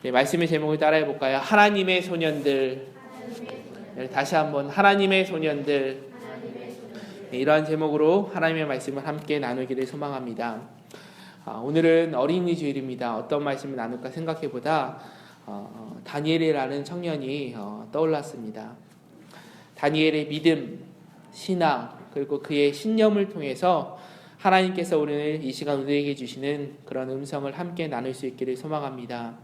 네, 말씀의 제목을 따라해 볼까요? 하나님의 소년들. 네, 다시 한번 하나님의 소년들. 네, 이러한 제목으로 하나님의 말씀을 함께 나누기를 소망합니다. 오늘은 어린이 주일입니다. 어떤 말씀을 나눌까 생각해보다 다니엘이라는 청년이 떠올랐습니다. 다니엘의 믿음, 신앙, 그리고 그의 신념을 통해서 하나님께서 오늘 이 시간 우리에게 주시는 그런 음성을 함께 나눌 수 있기를 소망합니다.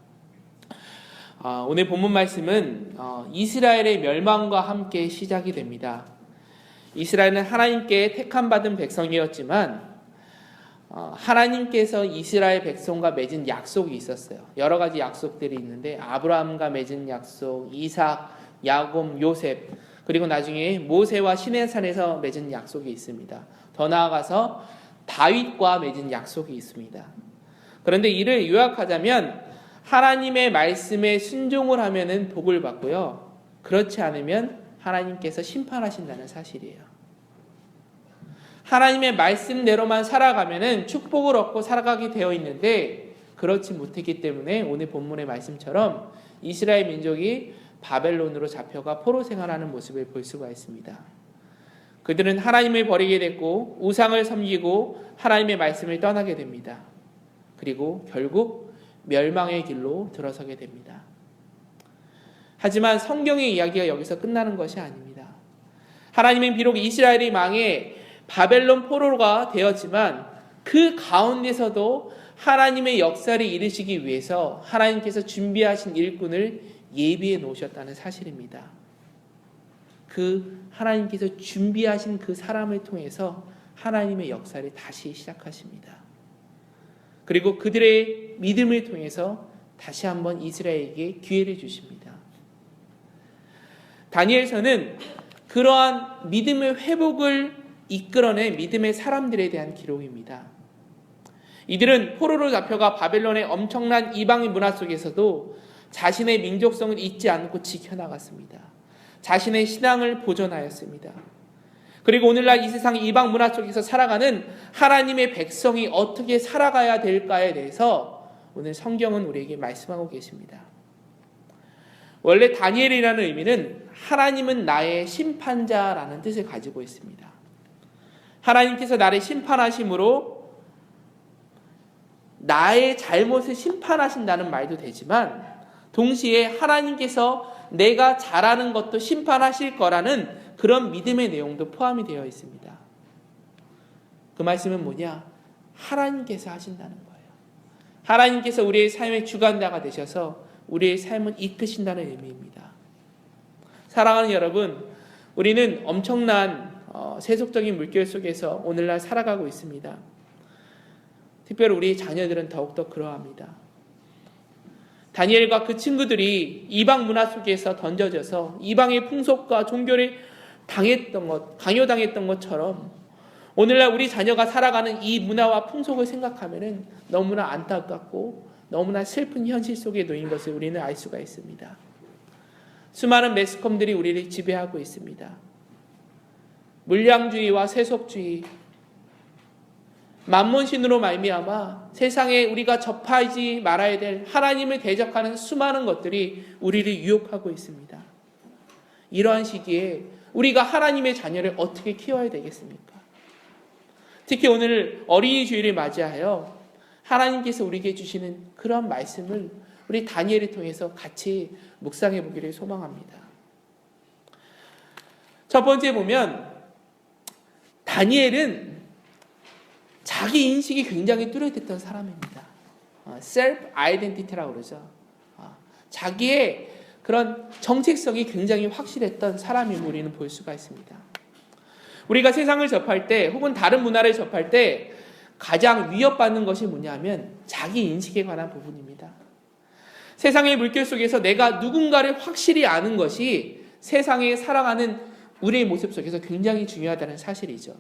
오늘 본문 말씀은 이스라엘의 멸망과 함께 시작이 됩니다. 이스라엘은 하나님께 택함받은 백성이었지만 하나님께서 이스라엘 백성과 맺은 약속이 있었어요. 여러 가지 약속들이 있는데 아브라함과 맺은 약속, 이삭, 야곱, 요셉, 그리고 나중에 모세와 시내산에서 맺은 약속이 있습니다. 더 나아가서 다윗과 맺은 약속이 있습니다. 그런데 이를 요약하자면 하나님의 말씀에 순종을 하면은 복을 받고요. 그렇지 않으면 하나님께서 심판하신다는 사실이에요. 하나님의 말씀대로만 살아가면은 축복을 얻고 살아가게 되어 있는데 그렇지 못했기 때문에 오늘 본문의 말씀처럼 이스라엘 민족이 바벨론으로 잡혀가 포로 생활하는 모습을 볼 수가 있습니다. 그들은 하나님을 버리게 됐고 우상을 섬기고 하나님의 말씀을 떠나게 됩니다. 그리고 결국 멸망의 길로 들어서게 됩니다. 하지만 성경의 이야기가 여기서 끝나는 것이 아닙니다. 하나님은 비록 이스라엘이 망해 바벨론 포로가 되었지만 그 가운데서도 하나님의 역사를 이루시기 위해서 하나님께서 준비하신 일꾼을 예비해 놓으셨다는 사실입니다. 그 하나님께서 준비하신 그 사람을 통해서 하나님의 역사를 다시 시작하십니다. 그리고 그들의 믿음을 통해서 다시 한번 이스라엘에게 기회를 주십니다. 다니엘서는 그러한 믿음의 회복을 이끌어낸 믿음의 사람들에 대한 기록입니다. 이들은 포로로 잡혀가 바벨론의 엄청난 이방인 문화 속에서도 자신의 민족성을 잊지 않고 지켜나갔습니다. 자신의 신앙을 보존하였습니다. 그리고 오늘날 이 세상 이방 문화 속에서 살아가는 하나님의 백성이 어떻게 살아가야 될까에 대해서 오늘 성경은 우리에게 말씀하고 계십니다. 원래 다니엘이라는 의미는 하나님은 나의 심판자라는 뜻을 가지고 있습니다. 하나님께서 나를 심판하심으로 나의 잘못을 심판하신다는 말도 되지만 동시에 하나님께서 내가 잘하는 것도 심판하실 거라는 그런 믿음의 내용도 포함이 되어 있습니다. 그 말씀은 뭐냐? 하나님께서 하신다는 거예요. 하나님께서 우리의 삶의 주관자가 되셔서 우리의 삶을 이끄신다는 의미입니다. 사랑하는 여러분, 우리는 엄청난 세속적인 물결 속에서 오늘날 살아가고 있습니다. 특별히 우리 자녀들은 더욱더 그러합니다. 다니엘과 그 친구들이 이방 문화 속에서 던져져서 이방의 풍속과 종교를 강요당했던 것처럼 오늘날 우리 자녀가 살아가는 이 문화와 풍속을 생각하면 너무나 안타깝고 너무나 슬픈 현실 속에 놓인 것을 우리는 알 수가 있습니다. 수많은 매스컴들이 우리를 지배하고 있습니다. 물량주의와 세속주의, 만몬신으로 말미암아 세상에 우리가 접하지 말아야 될 하나님을 대적하는 수많은 것들이 우리를 유혹하고 있습니다. 이러한 시기에 우리가 하나님의 자녀를 어떻게 키워야 되겠습니까? 특히 오늘 어린이 주일을 맞이하여 하나님께서 우리에게 주시는 그런 말씀을 우리 다니엘을 통해서 같이 묵상해 보기를 소망합니다. 첫 번째 보면 다니엘은 자기 인식이 굉장히 뚜렷했던 사람입니다. 셀프 아이덴티티라고 그러죠. 자기의 그런 정체성이 굉장히 확실했던 사람임을 우리는 볼 수가 있습니다. 우리가 세상을 접할 때 혹은 다른 문화를 접할 때 가장 위협받는 것이 뭐냐면 자기 인식에 관한 부분입니다. 세상의 물결 속에서 내가 누군가를 확실히 아는 것이 세상에 살아가는 우리의 모습 속에서 굉장히 중요하다는 사실이죠.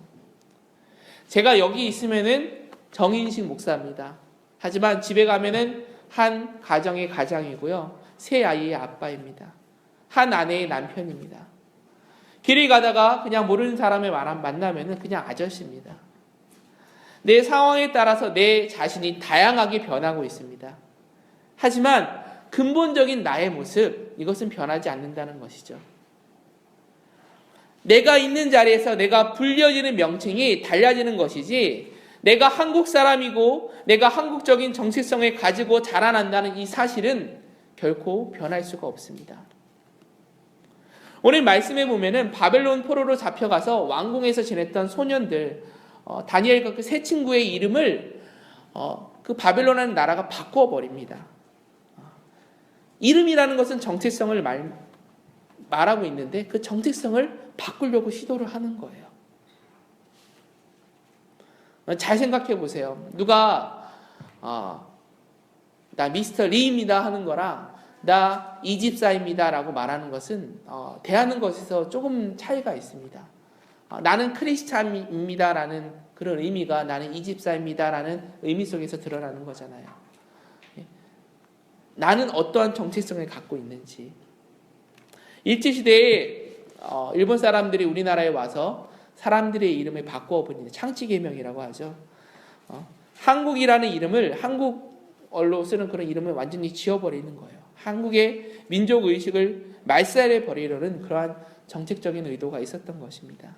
제가 여기 있으면은 정인식 목사입니다. 하지만 집에 가면은 한 가정의 가장이고요. 세 아이의 아빠입니다. 한 아내의 남편입니다. 길을 가다가 그냥 모르는 사람을 만나면은 그냥 아저씨입니다. 내 상황에 따라서 내 자신이 다양하게 변하고 있습니다. 하지만 근본적인 나의 모습, 이것은 변하지 않는다는 것이죠. 내가 있는 자리에서 내가 불려지는 명칭이 달라지는 것이지, 내가 한국 사람이고 내가 한국적인 정체성을 가지고 자라난다는 이 사실은 결코 변할 수가 없습니다. 오늘 말씀에 보면은 바벨론 포로로 잡혀가서 왕궁에서 지냈던 소년들, 다니엘과 그 세 친구의 이름을 그 바벨론이라는 나라가 바꾸어 버립니다. 이름이라는 것은 정체성을 말하고 있는데 그 정체성을 바꾸려고 시도를 하는 거예요. 잘 생각해 보세요. 누가 나 미스터 리입니다 하는 거랑 나 이 집사입니다 라고 말하는 것은 대하는 것에서 조금 차이가 있습니다. 나는 크리스찬입니다 라는 그런 의미가 나는 이 집사입니다 라는 의미 속에서 드러나는 거잖아요. 나는 어떠한 정체성을 갖고 있는지. 일제시대에 일본 사람들이 우리나라에 와서 사람들의 이름을 바꾸어 버리는 창치개명이라고 하죠. 한국이라는 이름을 한국어로 쓰는 그런 이름을 완전히 지워버리는 거예요. 한국의 민족의식을 말살해 버리려는 그러한 정책적인 의도가 있었던 것입니다.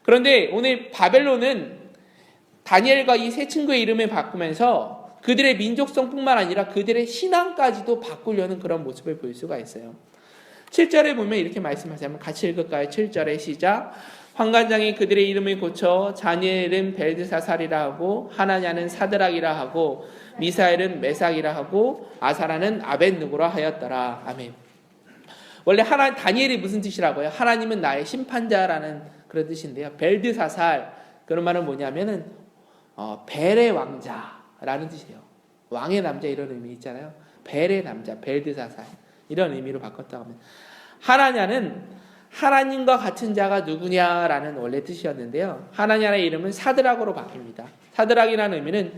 그런데 오늘 바벨론은 다니엘과 이 세 친구의 이름을 바꾸면서 그들의 민족성뿐만 아니라 그들의 신앙까지도 바꾸려는 그런 모습을 볼 수가 있어요. 7절에 보면 이렇게 말씀하세요. 한번 같이 읽을까요? 7절에 시작. 환관장이 그들의 이름을 고쳐 다니엘은 벨드사살이라 하고 하나냐는 사드락이라 하고 미사엘은 메삭이라 하고 아사라는 아벳느고라 하였더라. 아멘. 원래 다니엘이 무슨 뜻이라고요? 하나님은 나의 심판자라는 그런 뜻인데요. 벨드사살, 그런 말은 뭐냐면은 벨의 왕자라는 뜻이에요. 왕의 남자 이런 의미 있잖아요. 벨의 남자, 벨드사살 이런 의미로 바꿨다고 하면, 하나냐는 하나님과 같은 자가 누구냐라는 원래 뜻이었는데요. 하나냐의 이름은 사드락으로 바뀝니다. 사드락이라는 의미는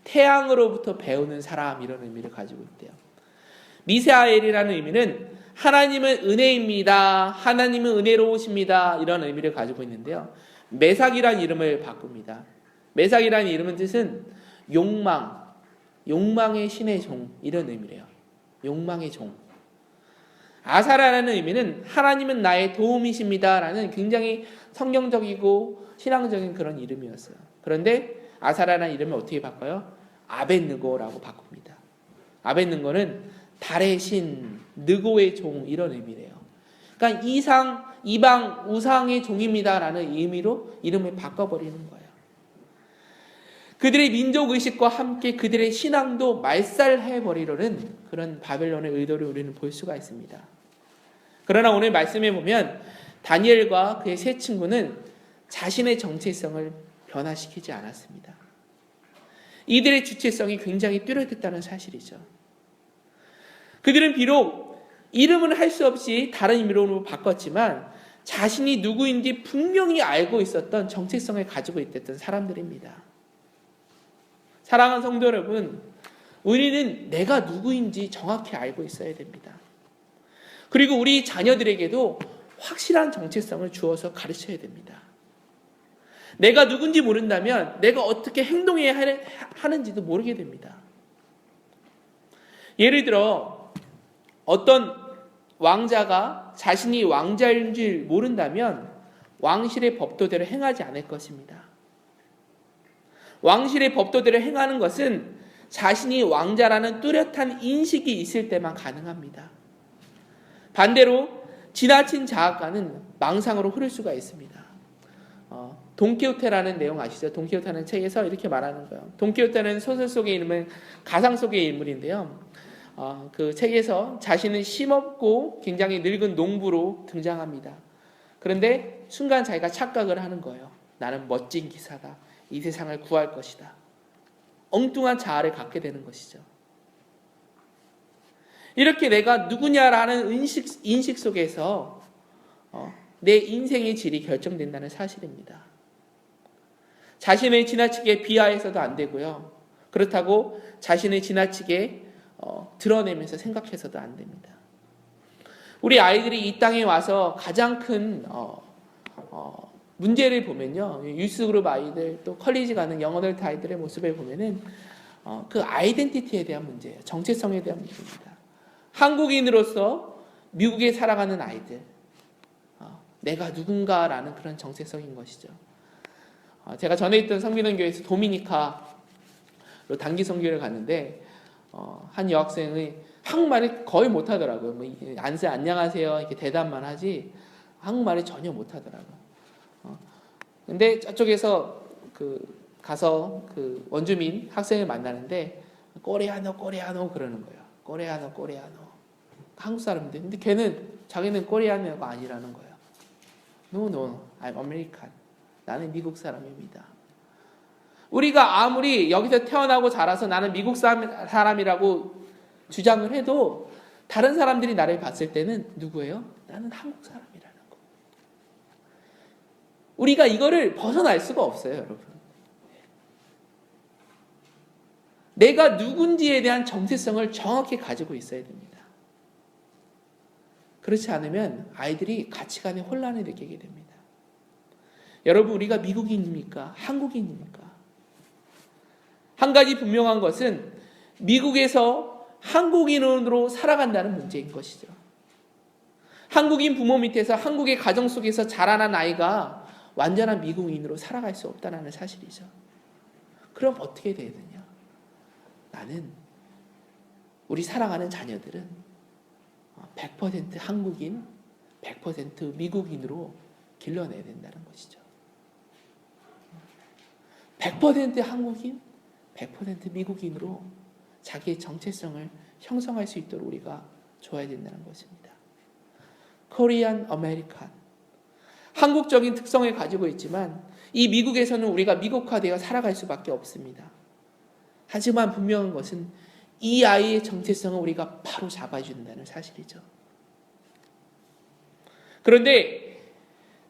태양으로부터 배우는 사람 이런 의미를 가지고 있대요. 미사엘이라는 의미는 하나님은 은혜입니다. 하나님은 은혜로우십니다. 이런 의미를 가지고 있는데요. 메삭이라는 이름을 바꿉니다. 메삭이라는 이름은 뜻은 욕망의 신의 종 이런 의미래요. 욕망의 종. 아사라라는 의미는 하나님은 나의 도움이십니다 라는 굉장히 성경적이고 신앙적인 그런 이름이었어요. 그런데 아사라라는 이름을 어떻게 바꿔요? 아벳느고라고 바꿉니다. 아벳느고는 달의 신, 느고의 종 이런 의미래요. 그러니까 이방 우상의 종입니다 라는 의미로 이름을 바꿔버리는 거예요. 그들의 민족의식과 함께 그들의 신앙도 말살해버리려는 그런 바벨론의 의도를 우리는 볼 수가 있습니다. 그러나 오늘 말씀해 보면 다니엘과 그의 세 친구는 자신의 정체성을 변화시키지 않았습니다. 이들의 주체성이 굉장히 뚜렷했다는 사실이죠. 그들은 비록 이름은 할 수 없이 다른 이름으로 바꿨지만 자신이 누구인지 분명히 알고 있었던 정체성을 가지고 있었던 사람들입니다. 사랑하는 성도 여러분, 우리는 내가 누구인지 정확히 알고 있어야 됩니다. 그리고 우리 자녀들에게도 확실한 정체성을 주어서 가르쳐야 됩니다. 내가 누군지 모른다면 내가 어떻게 행동해야 하는지도 모르게 됩니다. 예를 들어 어떤 왕자가 자신이 왕자인 줄 모른다면 왕실의 법도대로 행하지 않을 것입니다. 왕실의 법도대로 행하는 것은 자신이 왕자라는 뚜렷한 인식이 있을 때만 가능합니다. 반대로 지나친 자학과는 망상으로 흐를 수가 있습니다. 돈키호테라는 내용 아시죠? 돈키호테라는 책에서 이렇게 말하는 거예요. 돈키호테는 소설 속의 인물은 가상 속의 인물인데요. 그 책에서 자신은 심없고 굉장히 늙은 농부로 등장합니다. 그런데 순간 자기가 착각을 하는 거예요. 나는 멋진 기사다. 이 세상을 구할 것이다. 엉뚱한 자아를 갖게 되는 것이죠. 이렇게 내가 누구냐라는 인식 속에서 내 인생의 질이 결정된다는 사실입니다. 자신을 지나치게 비하해서도 안 되고요. 그렇다고 자신을 지나치게 드러내면서 생각해서도 안 됩니다. 우리 아이들이 이 땅에 와서 가장 큰 문제를 보면요. 유스그룹 아이들 또 컬리지 가는 영어덜트 아이들의 모습을 보면은 그 아이덴티티에 대한 문제예요. 정체성에 대한 문제입니다. 한국인으로서 미국에 살아가는 아이들, 내가 누군가라는 그런 정체성인 것이죠. 제가 전에 있던 성민원교회에서 도미니카로 단기 선교를 갔는데 한 여학생이 한국말을 거의 못하더라고요. 뭐 안녕하세요 이렇게 대답만 하지 한국말을 전혀 못하더라고요. 근데 저쪽에서 가서 그 원주민 학생을 만나는데 꼬레아노 그러는 거예요. 꼬레아노. 한국 사람인데 근데 자기는 꼬레아노가 아니라는 거예요. No, I'm American. 나는 미국 사람입니다. 우리가 아무리 여기서 태어나고 자라서 나는 미국 사람이라고 주장을 해도 다른 사람들이 나를 봤을 때는 누구예요? 나는 한국 사람이라는 거. 우리가 이거를 벗어날 수가 없어요, 여러분. 내가 누군지에 대한 정체성을 정확히 가지고 있어야 됩니다. 그렇지 않으면 아이들이 가치관의 혼란을 느끼게 됩니다. 여러분, 우리가 미국인입니까? 한국인입니까? 한 가지 분명한 것은 미국에서 한국인으로 살아간다는 문제인 것이죠. 한국인 부모 밑에서 한국의 가정 속에서 자라난 아이가 완전한 미국인으로 살아갈 수 없다는 사실이죠. 그럼 어떻게 돼야 되냐? 나는 우리 사랑하는 자녀들은 100% 한국인, 100% 미국인으로 길러내야 된다는 것이죠. 100% 한국인, 100% 미국인으로 자기의 정체성을 형성할 수 있도록 우리가 줘야 된다는 것입니다. Korean American. 한국적인 특성을 가지고 있지만 이 미국에서는 우리가 미국화되어 살아갈 수밖에 없습니다. 하지만 분명한 것은 이 아이의 정체성을 우리가 바로 잡아준다는 사실이죠. 그런데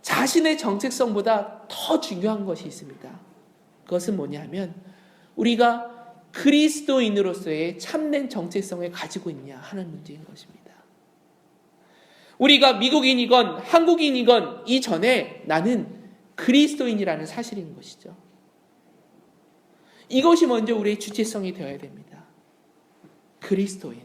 자신의 정체성보다 더 중요한 것이 있습니다. 그것은 뭐냐면 우리가 그리스도인으로서의 참된 정체성을 가지고 있냐 하는 문제인 것입니다. 우리가 미국인이건 한국인이건 이전에 나는 그리스도인이라는 사실인 것이죠. 이것이 먼저 우리의 주체성이 되어야 됩니다. 그리스도인.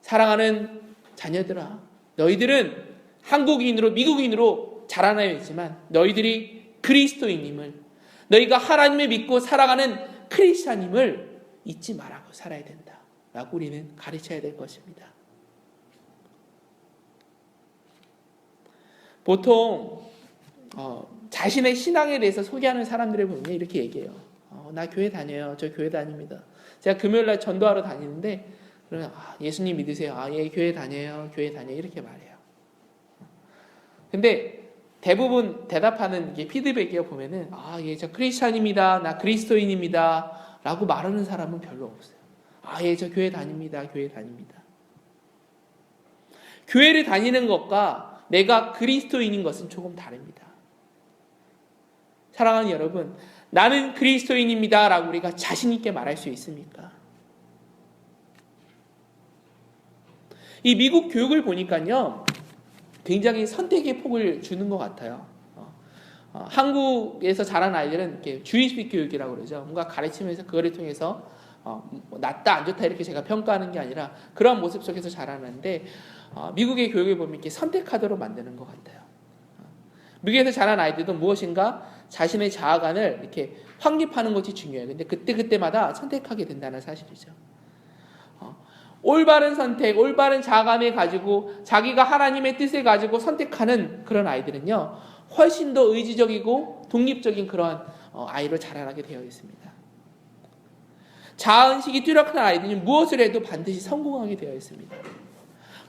사랑하는 자녀들아, 너희들은 한국인으로 미국인으로 자라나야 했지만 너희들이 그리스도인임을, 너희가 하나님을 믿고 살아가는 크리스찬임을 잊지 말라고 살아야 된다 라고 우리는 가르쳐야 될 것입니다. 보통 자신의 신앙에 대해서 소개하는 사람들을 보면 이렇게 얘기해요. 나 교회 다녀요. 저 교회 다닙니다. 제가 금요일날 전도하러 다니는데 그러면 예수님 믿으세요. 예, 교회 다녀요. 이렇게 말해요. 근데 대부분 대답하는 게 피드백이요 보면은 예, 저 크리스찬입니다. 나 그리스도인입니다. 라고 말하는 사람은 별로 없어요. 예, 저 교회 다닙니다. 교회를 다니는 것과 내가 그리스도인인 것은 조금 다릅니다. 사랑하는 여러분, 나는 그리스도인입니다 라고 우리가 자신 있게 말할 수 있습니까? 이 미국 교육을 보니까요 굉장히 선택의 폭을 주는 것 같아요. 한국에서 자란 아이들은 이렇게 주입식 교육이라고 그러죠. 뭔가 가르치면서 그거를 통해서 낫다 안 좋다 이렇게 제가 평가하는 게 아니라 그런 모습 속에서 자라는데 미국의 교육을 보면 이렇게 선택하도록 만드는 것 같아요. 미국에서 자란 아이들도 무엇인가 자신의 자아관을 이렇게 확립하는 것이 중요해요. 근데 그때마다 선택하게 된다는 사실이죠. 올바른 선택, 올바른 자아감을 가지고 자기가 하나님의 뜻을 가지고 선택하는 그런 아이들은요 훨씬 더 의지적이고 독립적인 그런 아이로 자라나게 되어 있습니다. 자아의식이 뚜렷한 아이들은 무엇을 해도 반드시 성공하게 되어 있습니다.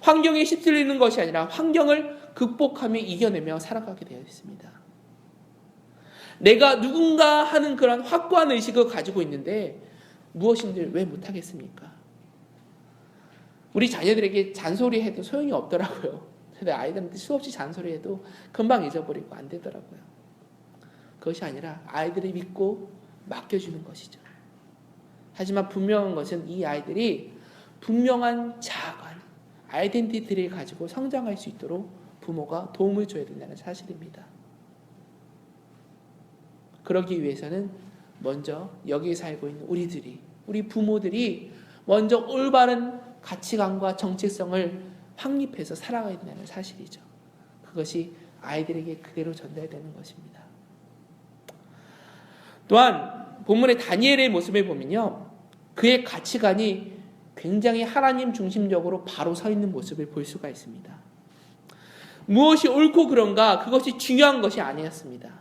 환경에 휩쓸리는 것이 아니라 환경을 극복하며 이겨내며 살아가게 되어 있습니다. 내가 누군가 하는 그런 확고한 의식을 가지고 있는데 무엇인지 왜 못하겠습니까? 우리 자녀들에게 잔소리해도 소용이 없더라고요. 근데 아이들한테 수없이 잔소리해도 금방 잊어버리고 안 되더라고요. 그것이 아니라 아이들을 믿고 맡겨주는 것이죠. 하지만 분명한 것은 이 아이들이 분명한 자아관, 아이덴티티를 가지고 성장할 수 있도록 부모가 도움을 줘야 된다는 사실입니다. 그러기 위해서는 먼저 여기 살고 있는 우리 부모들이 먼저 올바른 가치관과 정체성을 확립해서 살아가야 된다는 사실이죠. 그것이 아이들에게 그대로 전달되는 것입니다. 또한 본문의 다니엘의 모습을 보면요, 그의 가치관이 굉장히 하나님 중심적으로 바로 서 있는 모습을 볼 수가 있습니다. 무엇이 옳고 그런가, 그것이 중요한 것이 아니었습니다.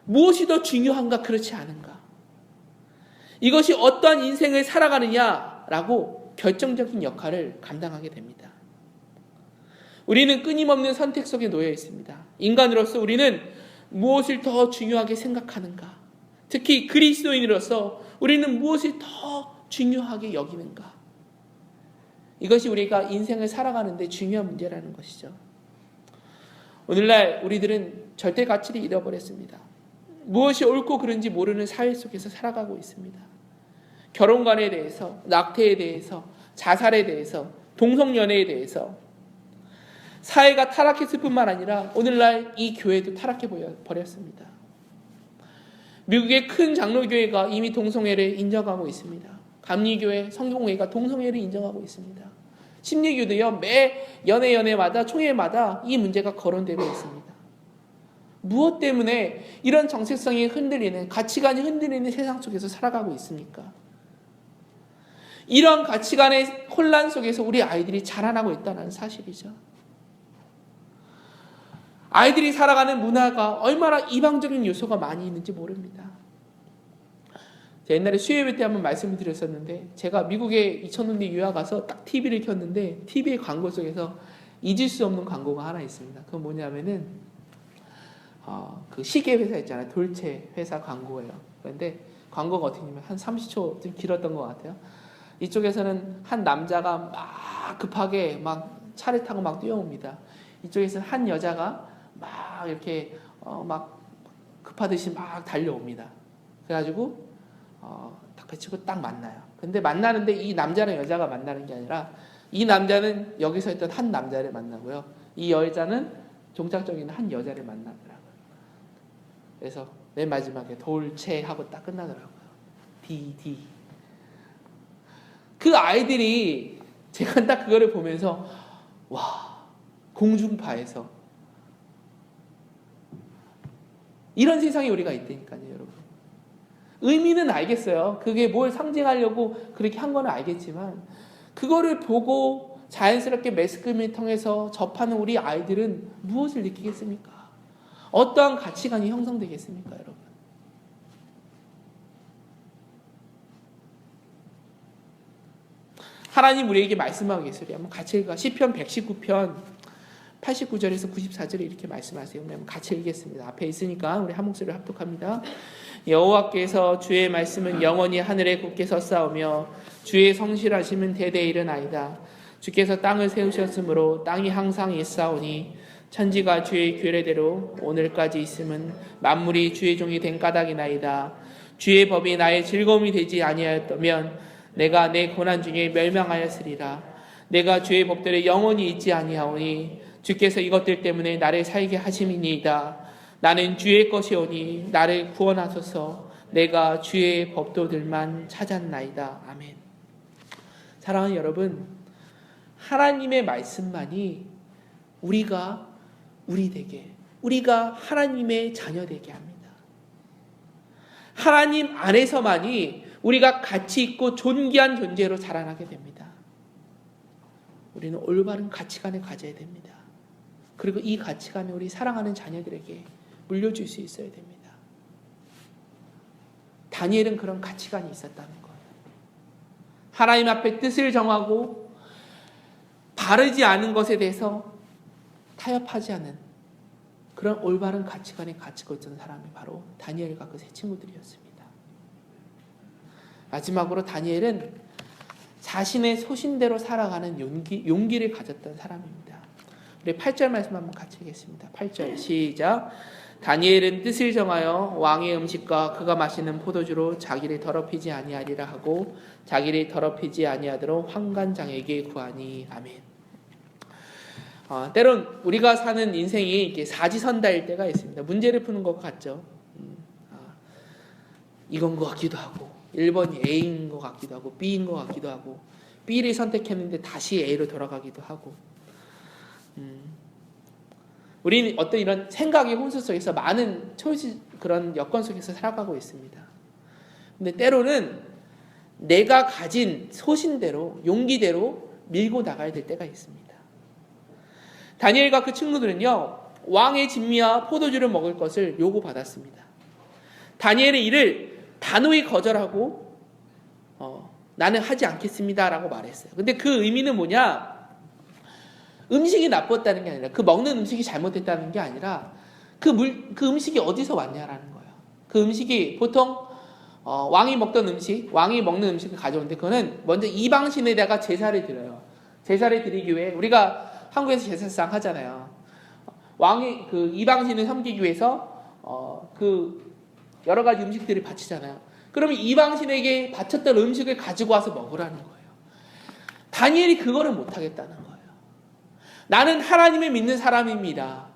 무엇이 더 중요한가, 그렇지 않은가, 이것이 어떠한 인생을 살아가느냐라고 결정적인 역할을 감당하게 됩니다. 우리는 끊임없는 선택 속에 놓여 있습니다. 인간으로서 우리는 무엇을 더 중요하게 생각하는가, 특히 그리스도인으로서 우리는 무엇을 더 중요하게 여기는가, 이것이 우리가 인생을 살아가는데 중요한 문제라는 것이죠. 오늘날 우리들은 절대 가치를 잃어버렸습니다. 무엇이 옳고 그른지 모르는 사회 속에서 살아가고 있습니다. 결혼관에 대해서, 낙태에 대해서, 자살에 대해서, 동성연애에 대해서 사회가 타락했을 뿐만 아니라 오늘날 이 교회도 타락해 버렸습니다. 미국의 큰 장로교회가 이미 동성애를 인정하고 있습니다. 감리교회, 성공회가 동성애를 인정하고 있습니다. 심리교도요, 매 연회마다 총회마다 이 문제가 거론되고 있습니다. 무엇 때문에 이런 정체성이 흔들리는, 가치관이 흔들리는 세상 속에서 살아가고 있습니까? 이런 가치관의 혼란 속에서 우리 아이들이 자라나고 있다는 사실이죠. 아이들이 살아가는 문화가 얼마나 이방적인 요소가 많이 있는지 모릅니다. 제가 옛날에 수요예배 때 한번 말씀을 드렸었는데, 제가 미국에 2000년대 유학 가서 딱 TV를 켰는데 TV의 광고 속에서 잊을 수 없는 광고가 하나 있습니다. 그건 뭐냐면은 그 시계 회사 있잖아요. 돌체 회사 광고예요. 그런데 광고가 어떻게 되냐면 한 30초 좀 길었던 것 같아요. 이쪽에서는 한 남자가 막 급하게 막 차를 타고 막 뛰어옵니다. 이쪽에서는 한 여자가 막 이렇게 막 급하듯이 막 달려옵니다. 그래가지고 딱 그치고 딱 만나요. 근데 만나는데 이 남자랑 여자가 만나는 게 아니라 이 남자는 여기서 있던 한 남자를 만나고요, 이 여자는 종착적인 한 여자를 만나더라고요. 그래서 맨 마지막에 돌체 하고 딱 끝나더라고요. D. 그 아이들이, 제가 딱 그거를 보면서 와, 공중파에서 이런 세상에 우리가 있다니까요, 여러분. 의미는 알겠어요. 그게 뭘 상징하려고 그렇게 한 건 알겠지만, 그거를 보고 자연스럽게 매스컴을 통해서 접하는 우리 아이들은 무엇을 느끼겠습니까? 어떠한 가치관이 형성되겠습니까, 여러분? 하나님 우리에게 말씀하고 계시요. 한번 같이 읽어. 시편 119편 89절에서 94절에 이렇게 말씀하세요. 한번 같이 읽겠습니다. 앞에 있으니까 우리 한 목소리를 합독합니다. 여호와께서 주의 말씀은 영원히 하늘에 굳게 섰사오며 주의 성실하심은 대대에 이르나이다. 주께서 땅을 세우셨으므로 땅이 항상 있사오니 천지가 주의 규례대로 오늘까지 있음은 만물이 주의 종이 된 까닭이나이다. 주의 법이 나의 즐거움이 되지 아니하였다면 내가 내 고난 중에 멸망하였으리라. 내가 주의 법들을 영원히 잊지 아니하오니 주께서 이것들 때문에 나를 살게 하심이니이다. 나는 주의 것이오니 나를 구원하소서. 내가 주의 법도들만 찾았나이다. 아멘. 사랑하는 여러분, 하나님의 말씀만이 우리가 하나님의 자녀 되게 합니다. 하나님 안에서만이 우리가 가치 있고 존귀한 존재로 자라나게 됩니다. 우리는 올바른 가치관을 가져야 됩니다. 그리고 이 가치관을 우리 사랑하는 자녀들에게 물려줄 수 있어야 됩니다. 다니엘은 그런 가치관이 있었다는 거예요. 하나님 앞에 뜻을 정하고 바르지 않은 것에 대해서 타협하지 않은 그런 올바른 가치관을 가지고 있던 사람이 바로 다니엘과 그 세 친구들이었습니다. 마지막으로 다니엘은 자신의 소신대로 살아가는 용기를 가졌던 사람입니다. 우리 8절 말씀 한번 같이 읽겠습니다. 8절 시작. 다니엘은 뜻을 정하여 왕의 음식과 그가 마시는 포도주로 자기를 더럽히지 아니하리라 하고 자기를 더럽히지 아니하도록 환관장에게 구하니. 아멘. 때론 우리가 사는 인생이 이렇게 사지선다일 때가 있습니다. 문제를 푸는 것 같죠. 이건 것 같기도 하고 1번이 A인 것 같기도 하고 B인 것 같기도 하고 B를 선택했는데 다시 A로 돌아가기도 하고 우리는 어떤 이런 생각의 혼수 속에서 많은 초이스 그런 여건 속에서 살아가고 있습니다. 근데 때로는 내가 가진 소신대로 용기대로 밀고 나가야 될 때가 있습니다. 다니엘과 그 친구들은요 왕의 진미와 포도주를 먹을 것을 요구받았습니다. 다니엘은 이를 단호히 거절하고 나는 하지 않겠습니다 라고 말했어요. 근데 그 의미는 뭐냐? 음식이 나빴다는 게 아니라 그 먹는 음식이 잘못됐다는 게 아니라 그 음식이 어디서 왔냐라는 거예요. 그 음식이 보통 왕이 먹는 음식을 가져오는데 그거는 먼저 이방신에다가 제사를 드려요. 제사를 드리기 위해 우리가 한국에서 제사상 하잖아요. 왕이 그 이방신을 섬기기 위해서 그 여러 가지 음식들을 바치잖아요. 그러면 이방신에게 바쳤던 음식을 가지고 와서 먹으라는 거예요. 다니엘이 그거를 못하겠다는 거예요. 나는 하나님을 믿는 사람입니다.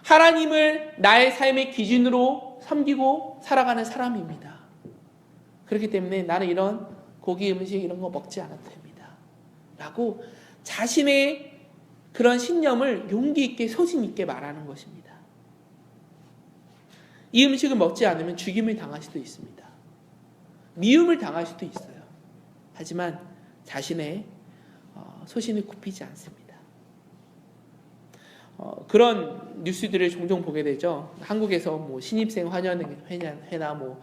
하나님을 나의 삶의 기준으로 섬기고 살아가는 사람입니다. 그렇기 때문에 나는 이런 고기 음식 이런 거 먹지 않아도 됩니다. 라고 자신의 그런 신념을 용기 있게 소신 있게 말하는 것입니다. 이 음식을 먹지 않으면 죽임을 당할 수도 있습니다. 미움을 당할 수도 있어요. 하지만 자신의 소신을 굽히지 않습니다. 그런 뉴스들을 종종 보게 되죠. 한국에서 뭐 신입생 환영회나 뭐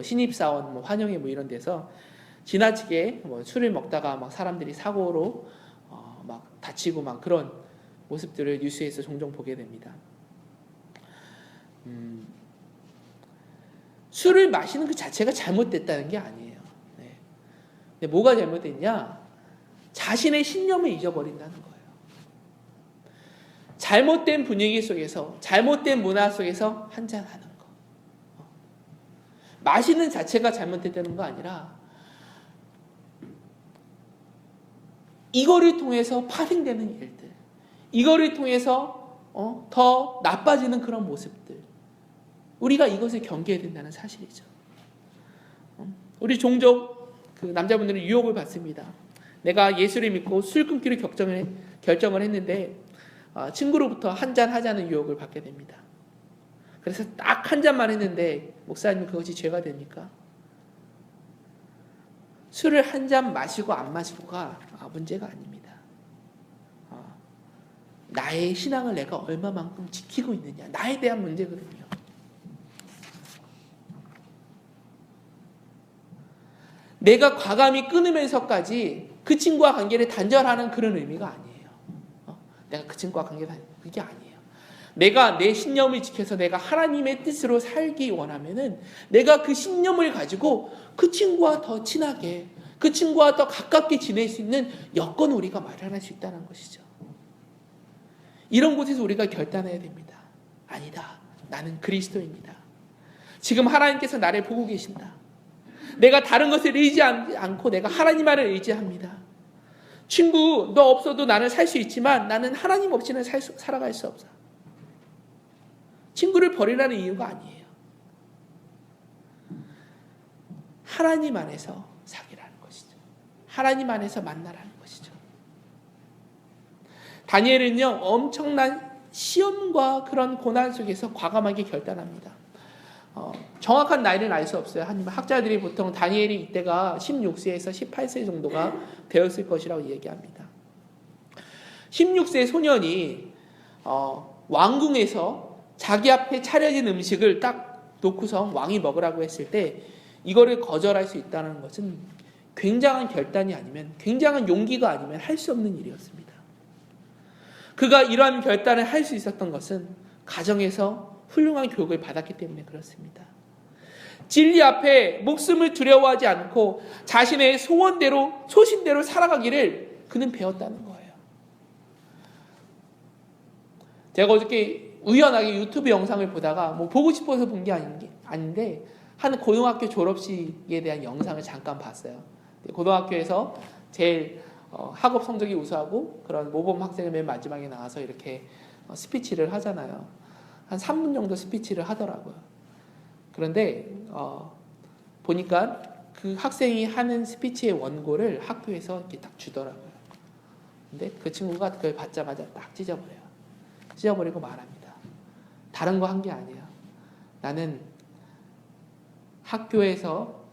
신입사원 뭐 환영회 뭐 이런 데서 지나치게 뭐 술을 먹다가 막 사람들이 사고로 막 다치고 막 그런 모습들을 뉴스에서 종종 보게 됩니다. 술을 마시는 그 자체가 잘못됐다는 게 아니에요. 네. 근데 뭐가 잘못됐냐? 자신의 신념을 잊어버린다는 거예요. 잘못된 분위기 속에서, 잘못된 문화 속에서 한잔하는 거. 마시는 자체가 잘못됐다는 거 아니라 이거를 통해서 파생되는 일들, 이거를 통해서 더 나빠지는 그런 모습들, 우리가 이것을 경계해야 된다는 사실이죠. 우리 종종 그 남자분들은 유혹을 받습니다. 내가 예수를 믿고 술 끊기를 결정을 했는데 친구로부터 한잔 하자는 유혹을 받게 됩니다. 그래서 딱 한 잔만 했는데 목사님 그것이 죄가 됩니까? 술을 한 잔 마시고 안 마시고가 문제가 아닙니다. 나의 신앙을 내가 얼마만큼 지키고 있느냐, 나에 대한 문제거든요. 내가 과감히 끊으면서까지 그 친구와 관계를 단절하는 그런 의미가 아니에요. 내가 그 친구와 관계를 그게 아니에요. 내가 내 신념을 지켜서 내가 하나님의 뜻으로 살기 원하면은 내가 그 신념을 가지고 그 친구와 더 친하게, 그 친구와 더 가깝게 지낼 수 있는 여건을 우리가 마련할 수 있다는 것이죠. 이런 곳에서 우리가 결단해야 됩니다. 아니다. 나는 그리스도입니다. 지금 하나님께서 나를 보고 계신다. 내가 다른 것을 의지하지 않고 내가 하나님만을 의지합니다. 친구, 너 없어도 나는 살 수 있지만 나는 하나님 없이는 살아갈 수 없어. 친구를 버리라는 이유가 아니에요. 하나님 안에서 사귀라는 것이죠. 하나님 안에서 만나라는 것이죠. 다니엘은요, 엄청난 시험과 그런 고난 속에서 과감하게 결단합니다. 정확한 나이는 알 수 없어요. 학자들이 보통 다니엘이 이때가 16세에서 18세 정도가 되었을 것이라고 얘기합니다. 16세 소년이 왕궁에서 자기 앞에 차려진 음식을 딱 놓고서 왕이 먹으라고 했을 때 이거를 거절할 수 있다는 것은 굉장한 결단이 아니면, 굉장한 용기가 아니면 할 수 없는 일이었습니다. 그가 이러한 결단을 할 수 있었던 것은 가정에서 훌륭한 교육을 받았기 때문에 그렇습니다. 진리 앞에 목숨을 두려워하지 않고 자신의 소원대로, 소신대로 살아가기를 그는 배웠다는 거예요. 제가 어저께 우연하게 유튜브 영상을 보다가 뭐 보고 싶어서 본 게 아닌데 한 고등학교 졸업식에 대한 영상을 잠깐 봤어요. 고등학교에서 제일 학업 성적이 우수하고 그런 모범 학생을 맨 마지막에 나와서 이렇게 스피치를 하잖아요. 한 3분 정도 스피치를 하더라고요. 그런데 보니까 그 학생이 하는 스피치의 원고를 학교에서 이렇게 딱 주더라고요. 근데 그 친구가 그걸 받자마자 딱 찢어버려요. 찢어버리고 말합니다. 다른 거 한 게 아니야. 나는 학교에서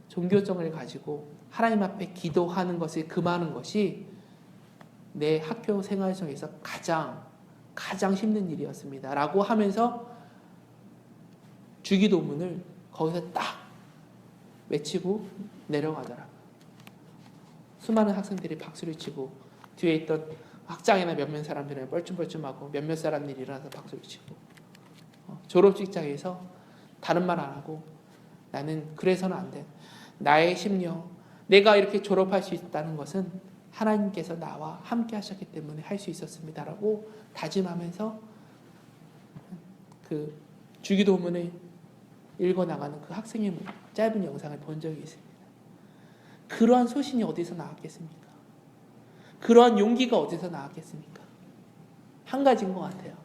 종교정을 가지고 하나님 앞에 기도하는 것을 금하는 것이 내 학교 생활 속에서 가장 힘든 일이었습니다. 라고 하면서 주기도문을 거기서 딱 외치고 내려가더라고요. 수많은 학생들이 박수를 치고 뒤에 있던 학장이나 몇몇 사람들은 뻘쭘뻘쭘하고 몇몇 사람들이 일어나서 박수를 치고 졸업식장에서 다른 말 안 하고 나는 그래서는 안 돼. 나의 심령, 내가 이렇게 졸업할 수 있다는 것은 하나님께서 나와 함께 하셨기 때문에 할 수 있었습니다. 라고 다짐하면서 그 주기도문을 읽어나가는 그 학생의 짧은 영상을 본 적이 있습니다. 그러한 소신이 어디서 나왔겠습니까? 그러한 용기가 어디서 나왔겠습니까? 한 가지인 것 같아요.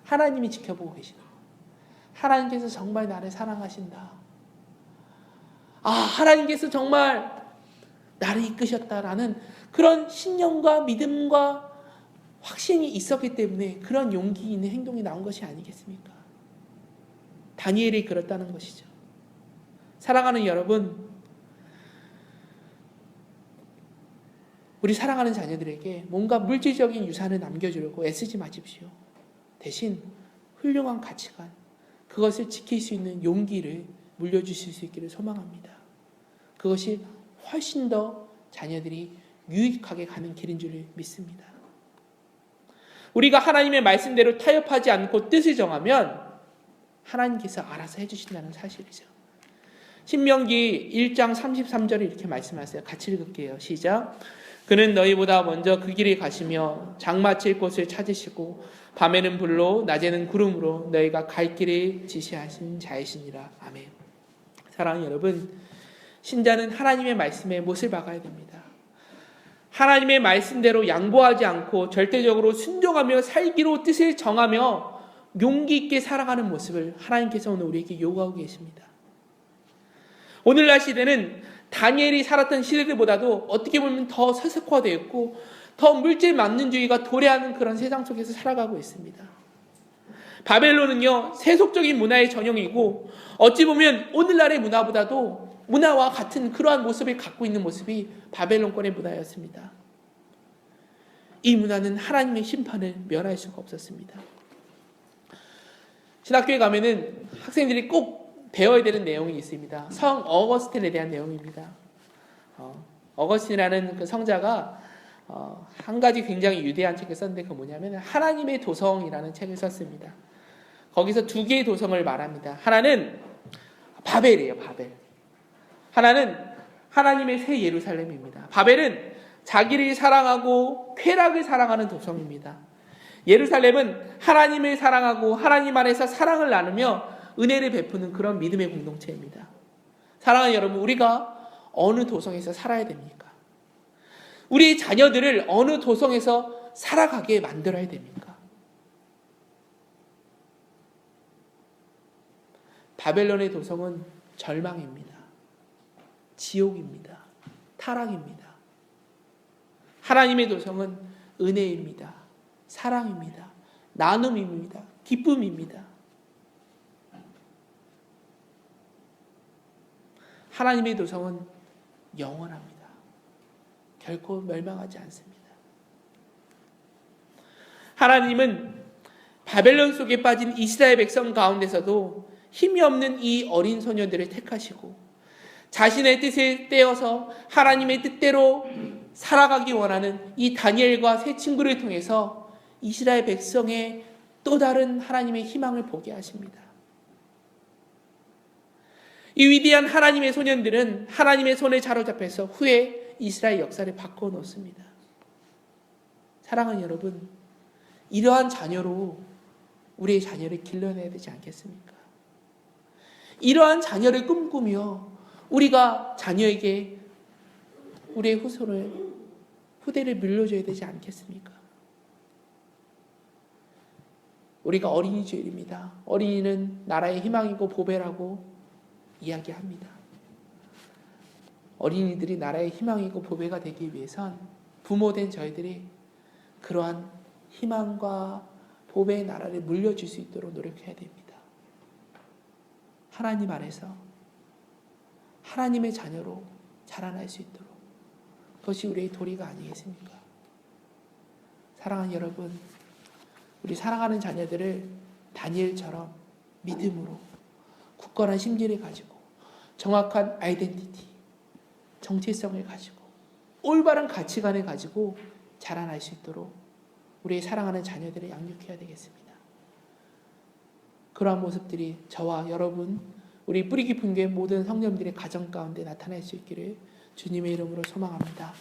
하나님이 지켜보고 계시다. 하나님께서 정말 나를 사랑하신다. 하나님께서 정말 나를 이끄셨다라는 그런 신념과 믿음과 확신이 있었기 때문에 그런 용기 있는 행동이 나온 것이 아니겠습니까? 다니엘이 그렇다는 것이죠. 사랑하는 여러분, 우리 사랑하는 자녀들에게 뭔가 물질적인 유산을 남겨주려고 애쓰지 마십시오. 대신 훌륭한 가치관, 그것을 지킬 수 있는 용기를 물려주실 수 있기를 소망합니다. 그것이 훨씬 더 자녀들이 유익하게 가는 길인 줄 믿습니다. 우리가 하나님의 말씀대로 타협하지 않고 뜻을 정하면 하나님께서 알아서 해주신다는 사실이죠. 신명기 1장 33절에 이렇게 말씀하세요. 같이 읽을게요. 시작. 그는 너희보다 먼저 그 길을 가시며 장마칠 곳을 찾으시고 밤에는 불로 낮에는 구름으로 너희가 갈 길을 지시하신 자이시니라. 아멘. 사랑하는 여러분, 신자는 하나님의 말씀에 못을 박아야 됩니다. 하나님의 말씀대로 양보하지 않고 절대적으로 순종하며 살기로 뜻을 정하며 용기 있게 살아가는 모습을 하나님께서 오늘 우리에게 요구하고 계십니다. 오늘날 시대는 다니엘이 살았던 시대들보다도 어떻게 보면 더 서색화되어 있고 더 물질 만능주의가 도래하는 그런 세상 속에서 살아가고 있습니다. 바벨론은요, 세속적인 문화의 전형이고 어찌 보면 오늘날의 문화와 같은 그러한 모습을 갖고 있는 모습이 바벨론권의 문화였습니다. 이 문화는 하나님의 심판을 면할 수가 없었습니다. 신학교에 가면은 학생들이 꼭 배워야 되는 내용이 있습니다. 성 어거스틴에 대한 내용입니다. 어거스틴이라는 그 성자가 한 가지 굉장히 위대한 책을 썼는데 그게 뭐냐면 하나님의 도성이라는 책을 썼습니다. 거기서 두 개의 도성을 말합니다. 하나는 바벨이에요. 바벨. 하나는 하나님의 새 예루살렘입니다. 바벨은 자기를 사랑하고 쾌락을 사랑하는 도성입니다. 예루살렘은 하나님을 사랑하고 하나님 안에서 사랑을 나누며 은혜를 베푸는 그런 믿음의 공동체입니다. 사랑하는 여러분, 우리가 어느 도성에서 살아야 됩니까? 우리 자녀들을 어느 도성에서 살아가게 만들어야 됩니까? 바벨론의 도성은 절망입니다. 지옥입니다. 타락입니다. 하나님의 도성은 은혜입니다. 사랑입니다. 나눔입니다. 기쁨입니다. 하나님의 도성은 영원합니다. 결코 멸망하지 않습니다. 하나님은 바벨론 속에 빠진 이스라엘 백성 가운데서도 힘이 없는 이 어린 소녀들을 택하시고 자신의 뜻에 떼어서 하나님의 뜻대로 살아가기 원하는 이 다니엘과 세 친구를 통해서 이스라엘 백성의 또 다른 하나님의 희망을 보게 하십니다. 이 위대한 하나님의 소년들은 하나님의 손에 사로잡혀서 후에 이스라엘 역사를 바꿔놓습니다. 사랑하는 여러분, 이러한 자녀로 우리의 자녀를 길러내야 되지 않겠습니까? 이러한 자녀를 꿈꾸며 우리가 자녀에게 우리의 후대를 물려줘야 되지 않겠습니까? 우리가 어린이 주일입니다. 어린이는 나라의 희망이고 보배라고 이야기합니다. 어린이들이 나라의 희망이고 보배가 되기 위해선 부모된 저희들이 그러한 희망과 보배의 나라를 물려줄 수 있도록 노력해야 됩니다. 하나님 안에서 하나님의 자녀로 자라날 수 있도록, 그것이 우리의 도리가 아니겠습니까? 사랑하는 여러분, 우리 사랑하는 자녀들을 다니엘처럼 믿음으로 굳건한 심지를 가지고 정확한 아이덴티티, 정체성을 가지고 올바른 가치관을 가지고 자라날 수 있도록 우리의 사랑하는 자녀들을 양육해야 되겠습니다. 그러한 모습들이 저와 여러분, 우리 뿌리 깊은 교회 모든 성도님들의 가정 가운데 나타날 수 있기를 주님의 이름으로 소망합니다.